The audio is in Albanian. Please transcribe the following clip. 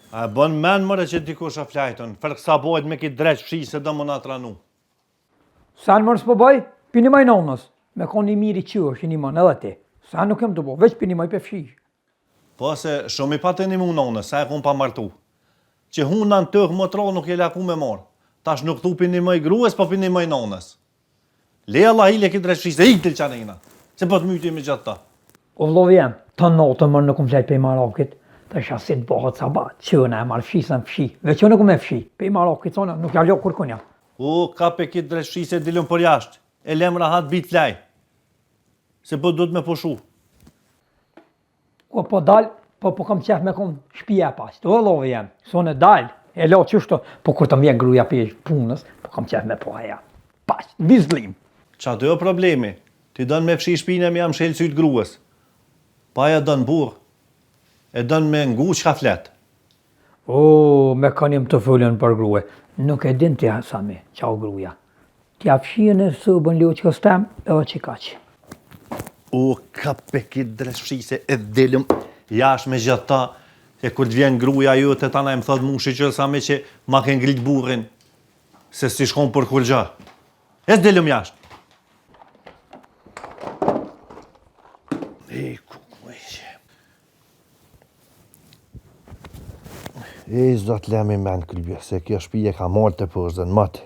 A bën men mëre që dikush a flajton, fërk sa bojt me ki dreq fshi se do më na tranu. Sa në mërë s'po bëj, pini maj nonës, me konë një miri që është një mënë edhe ti. Sa nuk kem të bo, veç pini maj për fshi. Po se shumë i patë një mu nonës, sa e kun pa martu. Që huna në tëhë më tro nuk e laku me marë. Tash nuk thu pini maj grues, po pini maj nonës. Le Allah ile ki dreq fshi se i të qanina, se po të myti me gjatë ta. O vlovi jem, të notë mërë nuk më flajt për i marakit. Të shasit bëhët sabat, që në e marë fshisën fshi, veç që nuk me fshi, pe i marakit sonë, nuk ja ljohë kërkunja. Ka pe kitë dreq fshi se dilën për jashtë, e lem rahat bit flaj, se po du të me pushu. Ko po dal, po kam qef me kom shpija pas, të vlovi jem, sonë dal, e lo qështo, po kur të mje gruja për punës, po kam qef me po aja, pas, vizlim. Qa të jo problemi, ti dënë me fshi shpine me jam shelë sytë gruës, pa ja dënë burë, e dënë me ngu që ka fletë. Me kanim të fëllën për grue, nuk e din të jasami, qau gruja. T'ja fshien e sëbën leo që këstem, edhe që kaqë. Ka pe kitë dreq fshi se e delëm jash me gjatë ta, e kur të vjen gruja ju të tana e më thotë mushi që sa me që ma ke ngrit burin, se si shkon për kur gja. E s'delëm jashtë. Zot lemi men këllbje, se kjo shpije ka marrë të përzën matë.